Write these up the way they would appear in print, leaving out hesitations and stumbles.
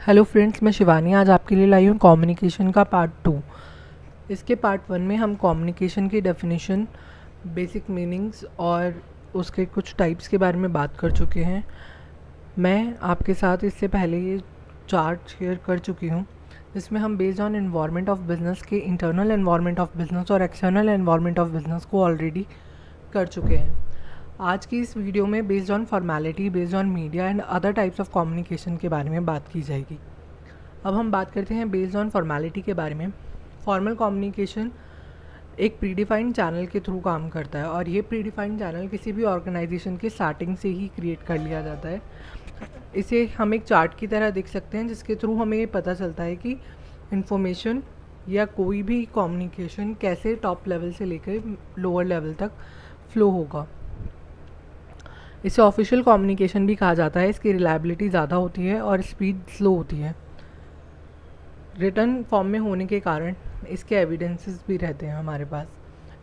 Hello friends, मैं शिवानी आज आपके लिए लाई हूँ कम्युनिकेशन का पार्ट 2। इसके पार्ट 1 में हम कम्युनिकेशन की डेफिनेशन, बेसिक मीनिंग्स और उसके कुछ टाइप्स के बारे में बात कर चुके हैं। मैं आपके साथ इससे पहले ये चार्ट शेयर कर चुकी हूँ जिसमें हम based on environment of business के इंटरनल एनवायरनमेंट ऑफ बिज़नेस और एक्सटर्नल एनवायरनमेंट ऑफ बिज़नेस को ऑलरेडी कर चुके हैं। आज की इस वीडियो में based on formality, based on media and other types of communication के बारे में बात की जाएगी। अब हम बात करते हैं बेस्ड ऑन फॉर्मेलिटी के बारे में। फॉर्मल कम्युनिकेशन एक प्रीडिफाइंड चैनल के थ्रू काम करता है और ये प्रीडिफाइंड चैनल किसी भी ऑर्गेनाइजेशन के स्टार्टिंग से ही क्रिएट कर लिया जाता है। इसे हम एक चार्ट की तरह देख सकते हैं जिसके थ्रू हमें ये पता चलता है कि इंफॉर्मेशन या कोई भी कम्युनिकेशन कैसे टॉप लेवल से लेकर लोअर लेवल तक फ्लो होगा। इसे ऑफिशियल कम्युनिकेशन भी कहा जाता है। इसकी रिलायबिलिटी ज़्यादा होती है और स्पीड स्लो होती है। रिटर्न फॉर्म में होने के कारण इसके एविडेंसेस भी रहते हैं हमारे पास।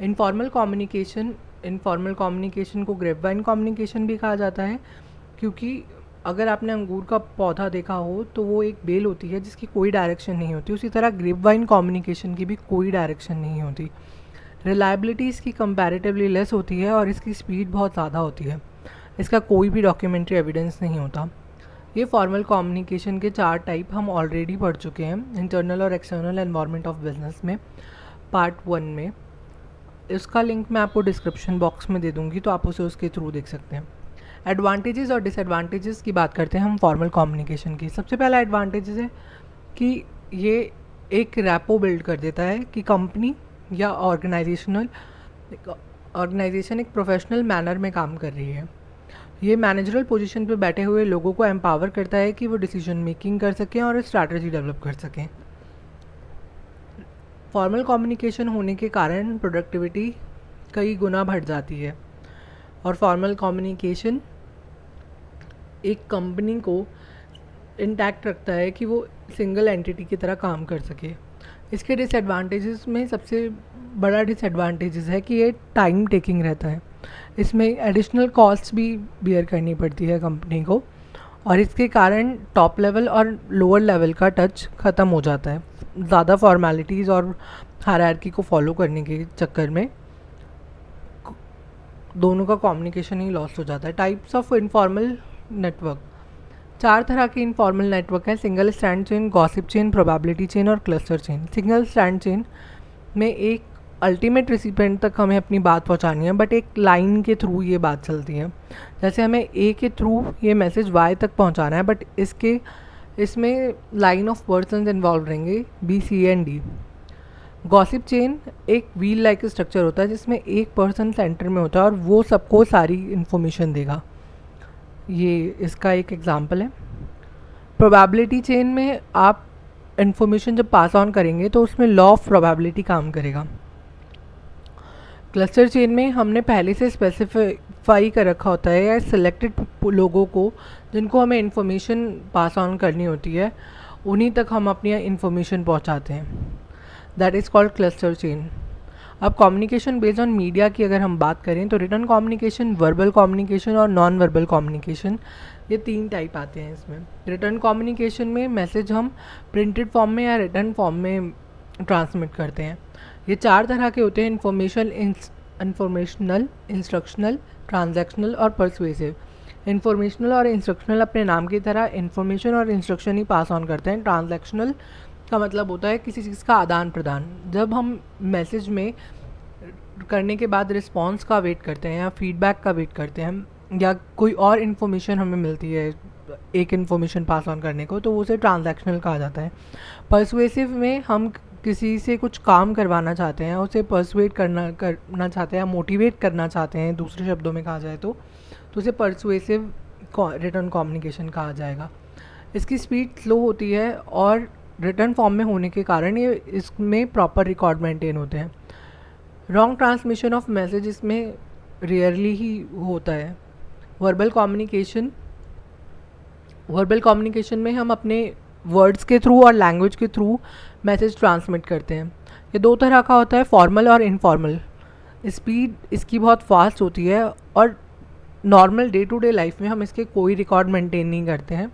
इनफॉर्मल कम्युनिकेशन को ग्रेपवाइन कम्युनिकेशन भी कहा जाता है, क्योंकि अगर आपने अंगूर का पौधा देखा हो तो वो एक बेल होती है जिसकी कोई डायरेक्शन नहीं होती। उसी तरह ग्रेपवाइन कम्युनिकेशन की भी कोई डायरेक्शन नहीं होती। रिलायबिलिटी इसकी कंपैरेटिवली लेस होती है और इसकी स्पीड बहुत ज़्यादा होती है। इसका कोई भी डॉक्यूमेंट्री एविडेंस नहीं होता। ये फॉर्मल कम्युनिकेशन के 4 टाइप हम ऑलरेडी पढ़ चुके हैं इंटरनल और एक्सटर्नल एनवायरनमेंट ऑफ बिजनेस में, पार्ट 1 में। इसका लिंक मैं आपको डिस्क्रिप्शन बॉक्स में दे दूँगी, तो आप उसे उसके थ्रू देख सकते हैं। एडवांटेजेस और डिसएडवांटेजेस की बात करते हैं हम फॉर्मल कम्युनिकेशन की। सबसे पहला एडवांटेजेस है कि ये एक रैपो बिल्ड कर देता है कि कंपनी या ऑर्गेनाइजेशन एक प्रोफेशनल मैनर में काम कर रही है। ये मैनेजरल पोजीशन पे बैठे हुए लोगों को एम्पावर करता है कि वो डिसीजन मेकिंग कर सकें और स्ट्रैटेजी डेवलप कर सकें। फॉर्मल कम्युनिकेशन होने के कारण प्रोडक्टिविटी कई गुना बढ़ जाती है और फॉर्मल कम्युनिकेशन एक कंपनी को इंटैक्ट रखता है कि वो सिंगल एंटिटी की तरह काम कर सके। इसके डिसएडवांटेजेस में सबसे बड़ा डिसएडवांटेजेस है कि ये टाइम टेकिंग रहता है। इसमें एडिशनल कॉस्ट भी बियर करनी पड़ती है कंपनी को और इसके कारण टॉप लेवल और लोअर लेवल का टच ख़त्म हो जाता है। ज़्यादा फॉर्मेलिटीज़ और हायरार्की को फॉलो करने के चक्कर में दोनों का कम्युनिकेशन ही लॉस्ट हो जाता है। टाइप्स ऑफ इनफॉर्मल नेटवर्क, 4 तरह के इनफॉर्मल नेटवर्क हैं: single strand chain, gossip chain, probability chain और cluster chain. Single strand chain में एक अल्टीमेट रिसिपेंट तक हमें अपनी बात पहुंचानी है, बट एक लाइन के थ्रू ये बात चलती है। जैसे हमें ए के थ्रू ये मैसेज वाई तक पहुंचाना है, बट इसमें लाइन ऑफ पर्सन्स इन्वॉल्व रहेंगे, B, C and D. Gossip chain एक व्हील लाइक स्ट्रक्चर होता है जिसमें एक पर्सन सेंटर में होता है और वो सबको सारी इन्फॉर्मेशन देगा। ये इसका एक एग्जाम्पल है। प्रोबेबिलिटी चेन में आप इन्फॉर्मेशन जब पास ऑन करेंगे तो उसमें लॉ ऑफ प्रोबेबिलिटी काम करेगा। क्लस्टर चेन में हमने पहले से स्पेसिफाई कर रखा होता है या सिलेक्टेड लोगों को जिनको हमें इन्फॉर्मेशन पास ऑन करनी होती है, उन्हीं तक हम अपनी इन्फॉर्मेशन पहुंचाते हैं। That is called cluster chain. अब कम्युनिकेशन बेस्ड ऑन मीडिया की अगर हम बात करें तो रिटन कम्युनिकेशन, वर्बल कम्युनिकेशन और नॉन वर्बल कम्युनिकेशन, ये 3 टाइप आते हैं इसमें। रिटन कम्युनिकेशन में मैसेज हम प्रिंटेड फॉर्म में या रिटन फॉर्म में ट्रांसमिट करते हैं। ये 4 तरह के होते हैं: इन्फॉर्मेशनल, इंस्ट्रक्शनल, ट्रांजैक्शनल और परसुएसिव। इन्फॉर्मेशनल और इंस्ट्रक्शनल अपने नाम की तरह इन्फॉर्मेशन और इंस्ट्रक्शन ही पास ऑन करते हैं। ट्रांजैक्शनल का मतलब होता है किसी चीज़ का आदान प्रदान। जब हम मैसेज में करने के बाद रिस्पॉन्स का वेट करते हैं या फीडबैक का वेट करते हैं या कोई और इन्फॉर्मेशन हमें मिलती है एक इन्फॉर्मेशन पास ऑन करने को, तो वो उसे ट्रांजैक्शनल कहा जाता है। परसुएसिव में हम किसी से कुछ काम करवाना चाहते हैं, उसे परसुएट करना चाहते हैं, मोटिवेट करना चाहते हैं, दूसरे शब्दों में कहा जाए तो उसे परसुएसिव रिटन कम्युनिकेशन कहा जाएगा। इसकी स्पीड स्लो होती है और रिटन फॉर्म में होने के कारण ये इसमें प्रॉपर रिकॉर्ड मेंटेन होते हैं। रॉन्ग ट्रांसमिशन ऑफ मैसेज इसमें रेयरली ही होता है। वर्बल कम्युनिकेशन में हम अपने वर्ड्स के थ्रू और लैंग्वेज के थ्रू मैसेज ट्रांसमिट करते हैं। ये 2 तरह का होता है, फॉर्मल और इनफॉर्मल। स्पीड इसकी बहुत फास्ट होती है और normal day to day life में हम इसके कोई रिकॉर्ड मेंटेन नहीं करते हैं।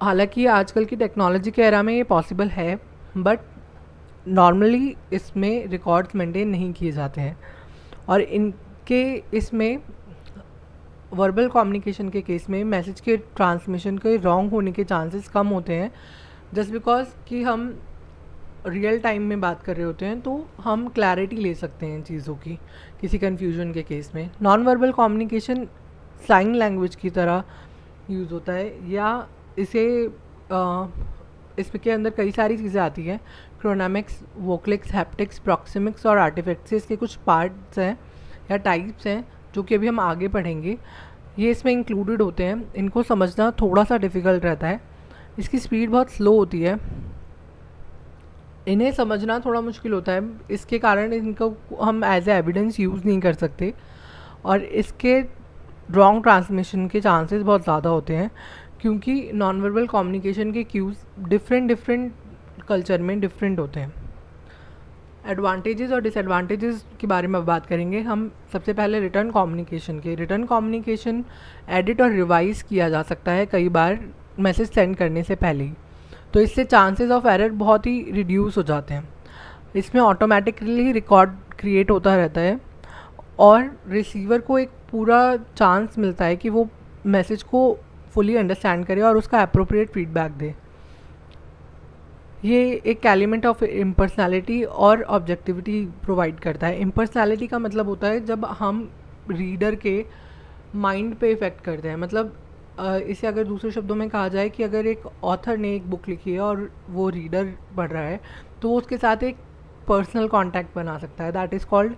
हालांकि आजकल की टेक्नोलॉजी के एरा में ये पॉसिबल है, बट नॉर्मली इसमें रिकॉर्ड्स मेंटेन नहीं किए जाते हैं। और इनके इसमें वर्बल कम्युनिकेशन के केस में मैसेज के ट्रांसमिशन के रॉन्ग होने के चांसेस कम होते हैं, जस्ट बिकॉज कि हम रियल टाइम में बात कर रहे होते हैं, तो हम क्लैरिटी ले सकते हैं चीज़ों की किसी कन्फ्यूजन के केस में। Non verbal communication sign language की तरह यूज़ होता है, या इसे इसके अंदर कई सारी चीज़ें आती हैं, क्रोनोमिक्स, वोकलिक्स, हैप्टिक्स, प्रॉक्सिमिक्स और आर्टिफैक्ट्स, इसके कुछ पार्ट्स हैं या टाइप्स हैं जो कि अभी हम आगे पढ़ेंगे। ये इसमें इंक्लूडेड होते हैं। इनको समझना थोड़ा सा डिफ़िकल्ट रहता है, इसकी स्पीड बहुत स्लो होती है, इन्हें समझना थोड़ा मुश्किल होता है। इसके कारण इनको हम एज ए एविडेंस यूज़ नहीं कर सकते, और इसके रॉन्ग ट्रांसमिशन के चांसेस बहुत ज़्यादा होते हैं, क्योंकि नॉन वर्बल कम्युनिकेशन के क्यूज़ डिफरेंट कल्चर में डिफरेंट होते हैं। एडवांटेजेस और डिसएडवांटेजेस के बारे में बात करेंगे हम। सबसे पहले रिटर्न कम्युनिकेशन के। रिटर्न कम्युनिकेशन एडिट और रिवाइज किया जा सकता है कई बार मैसेज सेंड करने से पहले ही, तो इससे चांसेस ऑफ एरर बहुत ही रिड्यूस हो जाते हैं। इसमें ऑटोमेटिकली रिकॉर्ड क्रिएट होता रहता है, और रिसीवर को एक पूरा चांस मिलता है कि वो मैसेज को फुली अंडरस्टैंड करे और उसका अप्रोप्रिएट फीडबैक दे। ये एक एलिमेंट ऑफ इम्पर्सनैलिटी और ऑब्जेक्टिविटी प्रोवाइड करता है। इम्पर्सनैलिटी का मतलब होता है जब हम रीडर के माइंड पे इफ़ेक्ट करते हैं। मतलब इसे अगर दूसरे शब्दों में कहा जाए कि अगर एक ऑथर ने एक बुक लिखी है और वो रीडर पढ़ रहा है, तो वो उसके साथ एक पर्सनल कांटेक्ट बना सकता है। That is called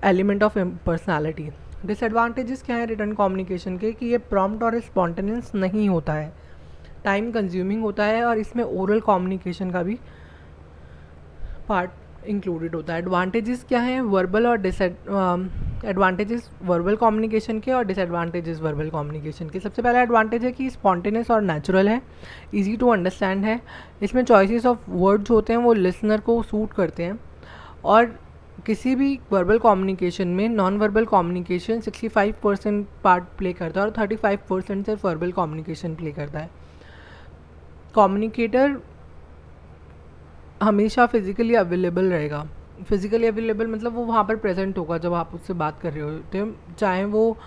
element of personality. Disadvantages क्या है रिटर्न कम्युनिकेशन के, कि ये प्रॉम्प्ट और स्पॉन्टेनियस नहीं होता है, टाइम कंज्यूमिंग होता है, और इसमें ओरल कम्युनिकेशन का भी पार्ट इंक्लूडेड होता है। एडवांटेजेस क्या हैं वर्बल और एडवांटेजेस वर्बल कम्युनिकेशन के और डिसएडवांटेजेस वर्बल कम्युनिकेशन के। सबसे पहला एडवांटेज है कि स्पॉन्टेनियस और नेचुरल है, इजी टू अंडरस्टैंड है। इसमें चॉइसेस ऑफ वर्ड्स होते हैं वो लिसनर को सूट करते हैं, और किसी भी वर्बल कम्युनिकेशन में non verbal communication 65% part play करता है और 35% सिर्फ वर्बल कम्युनिकेशन प्ले करता है। कम्युनिकेटर हमेशा फिज़िकली अवेलेबल रहेगा। फिज़िकली अवेलेबल मतलब वो वहाँ पर प्रेजेंट होगा जब आप उससे बात कर रहे होते हैं, चाहे वो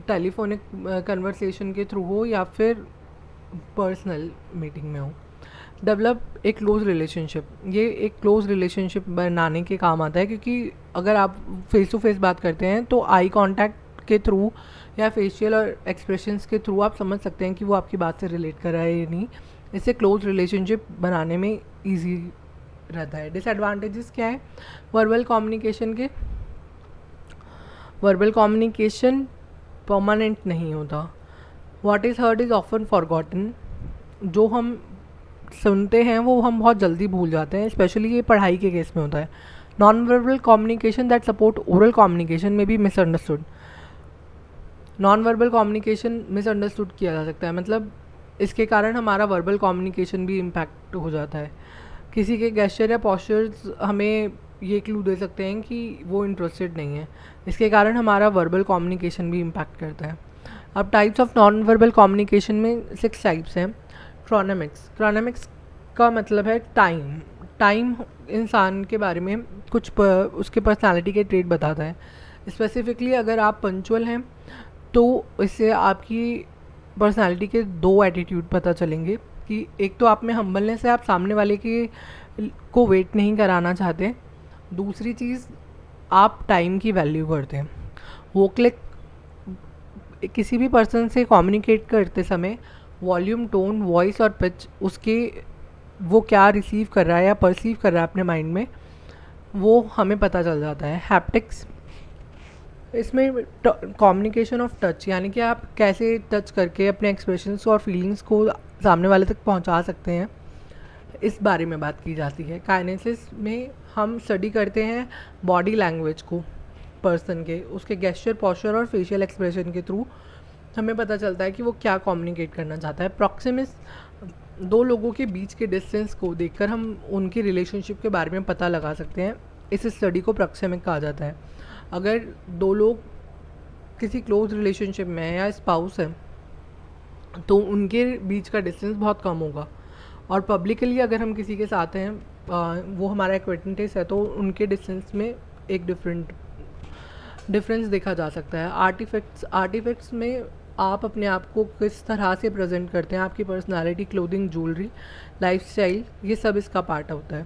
टेलीफोनिक कन्वर्सेशन के थ्रू हो या फिर पर्सनल मीटिंग में हो। डेवलप एक क्लोज रिलेशनशिप, ये एक क्लोज रिलेशनशिप बनाने के काम आता है, क्योंकि अगर आप फेस टू फेस बात करते हैं तो आई कांटेक्ट के थ्रू या फेशियल और एक्सप्रेशंस के थ्रू आप समझ सकते हैं कि वो आपकी बात से रिलेट कर रहा है या नहीं। इससे क्लोज रिलेशनशिप बनाने में ईजी रहता है। डिसएडवांटेजेस क्या है वर्बल कम्युनिकेशन के? वर्बल कम्युनिकेशन परमानेंट नहीं होता। What is heard is often forgotten. जो हम सुनते हैं वो हम बहुत जल्दी भूल जाते हैं, स्पेशली ये पढ़ाई के केस में होता है। Non verbal communication that support oral communication में भी misunderstood. Non verbal communication misunderstood किया जा सकता है, मतलब इसके कारण हमारा वर्बल कम्युनिकेशन भी इम्पैक्ट हो जाता है। किसी के गेस्चर या पोस्चर्स हमें ये क्लू दे सकते हैं कि वो इंटरेस्टेड नहीं है, इसके कारण हमारा वर्बल कम्युनिकेशन भी इम्पैक्ट करता है। अब types of non verbal communication में 6 टाइप्स हैं। क्रोनोमिक्स का मतलब है टाइम इंसान के बारे में कुछ उसके पर्सनालिटी के ट्रेट बताता है। स्पेसिफिकली अगर आप पंचुअल हैं तो इससे आपकी पर्सनालिटी के 2 एटीट्यूड पता चलेंगे, कि एक तो आप में हम्बलनेस है, आप सामने वाले को वेट नहीं कराना चाहते। दूसरी चीज़, आप टाइम की वैल्यू करते हैं। वोकलिक, किसी भी पर्सन से कम्युनिकेट करते समय वॉल्यूम, टोन, वॉइस और पिच, उसके वो क्या रिसीव कर रहा है या परसीव कर रहा है अपने माइंड में, वो हमें पता चल जाता है। हैप्टिक्स, इसमें कम्युनिकेशन ऑफ टच, यानी कि आप कैसे टच करके अपने एक्सप्रेशंस और फीलिंग्स को सामने वाले तक पहुंचा सकते हैं, इस बारे में बात की जाती है। काइनेसिस में हम स्टडी करते हैं बॉडी लैंग्वेज को पर्सन के, उसके गेस्चर, पोस्चर और फेशियल एक्सप्रेशन के थ्रू हमें पता चलता है कि वो क्या कम्युनिकेट करना चाहता है। प्रॉक्सिमिक्स, 2 लोगों के बीच के डिस्टेंस को देखकर हम उनकी रिलेशनशिप के बारे में पता लगा सकते हैं, इस स्टडी को प्रॉक्सिमिक कहा जाता है। अगर 2 लोग किसी क्लोज रिलेशनशिप में है या स्पाउस है तो उनके बीच का डिस्टेंस बहुत कम होगा। और पब्लिकली अगर हम किसी के साथ हैं, वो हमारा एक्वेंटेंस है, तो उनके डिस्टेंस में एक डिफरेंस देखा जा सकता है। आर्टिफैक्ट्स में आप अपने आप को किस तरह से प्रेजेंट करते हैं, आपकी पर्सनालिटी, क्लोथिंग, ज्वेलरी, लाइफस्टाइल, ये सब इसका पार्ट होता है।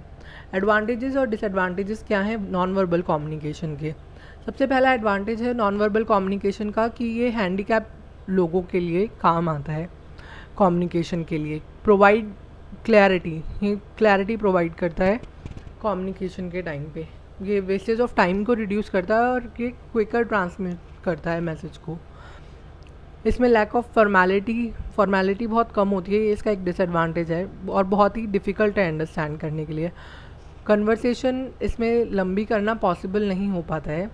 एडवांटेजेस और डिसएडवांटेजेस क्या हैं नॉन वर्बल कम्युनिकेशन के? सबसे पहला एडवांटेज है नॉन वर्बल कम्युनिकेशन का कि ये हैंडीकैप लोगों के लिए काम आता है। कम्युनिकेशन के लिए प्रोवाइड क्लैरिटी, ये क्लैरिटी प्रोवाइड करता है कम्युनिकेशन के टाइम पे। ये वेस्टेज ऑफ टाइम को रिड्यूस करता है और ये क्विकर ट्रांसमिट करता है मैसेज को। इसमें लैक ऑफ फॉर्मेलिटी बहुत कम होती है, ये इसका एक डिसएडवांटेज है और बहुत ही डिफ़िकल्ट है अंडरस्टैंड करने के लिए। कन्वर्सेशन इसमें लंबी करना पॉसिबल नहीं हो पाता है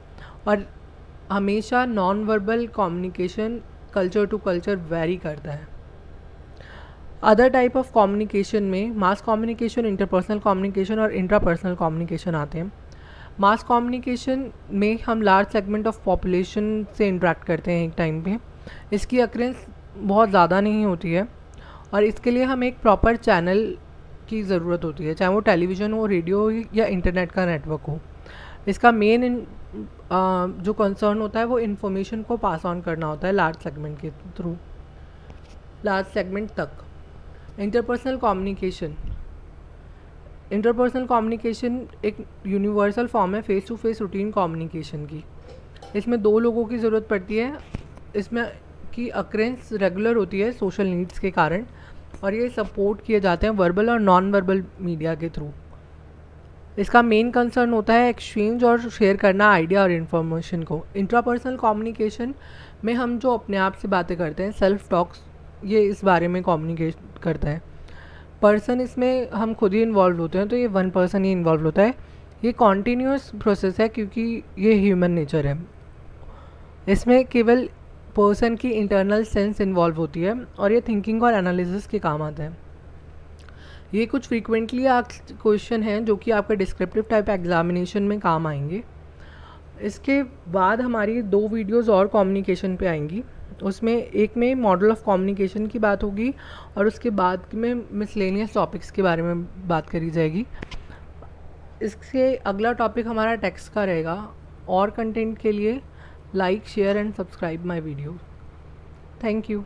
और हमेशा non verbal communication culture to culture vary करता है। अदर टाइप ऑफ कम्युनिकेशन में मास कम्युनिकेशन, इंटरपर्सनल कम्युनिकेशन और इंट्रापर्सनल कम्युनिकेशन आते हैं। मास कम्युनिकेशन में हम लार्ज सेगमेंट ऑफ पॉपुलेशन से इंटरेक्ट करते हैं एक टाइम पे। इसकी अक्रेंस बहुत ज़्यादा नहीं होती है और इसके लिए हमें एक प्रॉपर चैनल की ज़रूरत होती है, चाहे वो टेलीविज़न हो, रेडियो हो या इंटरनेट का नेटवर्क हो। इसका मेन जो कंसर्न होता है वो इन्फॉर्मेशन को पास ऑन करना होता है लार्ज सेगमेंट के थ्रू, लार्ज सेगमेंट तक। इंटरपर्सनल कम्युनिकेशन एक यूनिवर्सल फॉर्म है face to face routine communication की। इसमें दो लोगों की ज़रूरत पड़ती है। इसमें की अक्रेंस रेगुलर होती है सोशल नीड्स के कारण और ये सपोर्ट किए जाते हैं वर्बल और नॉन वर्बल मीडिया के थ्रू। इसका मेन कंसर्न होता है एक्सचेंज और शेयर करना आइडिया और इन्फॉर्मेशन को। इंट्रापर्सनल कम्युनिकेशन में हम जो अपने आप से बातें करते हैं, सेल्फ टॉक्स, ये इस बारे में कम्युनिकेट करता है। पर्सन इसमें हम खुद ही इन्वॉल्व होते हैं, तो ये वन पर्सन ही इन्वॉल्व होता है। ये कॉन्टीन्यूस प्रोसेस है क्योंकि ये ह्यूमन नेचर है। इसमें केवल पर्सन की इंटरनल सेंस इन्वॉल्व होती है और ये थिंकिंग और एनालिसिस के काम आता है। ये कुछ फ्रीक्वेंटली आस्क्ड क्वेश्चन हैं जो कि आपका डिस्क्रिप्टिव टाइप एग्जामिनेशन में काम आएंगे। इसके बाद हमारी 2 वीडियोस और कम्युनिकेशन पे आएंगी। उसमें एक में मॉडल ऑफ कम्युनिकेशन की बात होगी और उसके बाद में मिसलेनियस टॉपिक्स के बारे में बात करी जाएगी। इससे अगला टॉपिक हमारा टेक्स्ट का रहेगा। और कंटेंट के लिए like, share and subscribe my video. Thank you.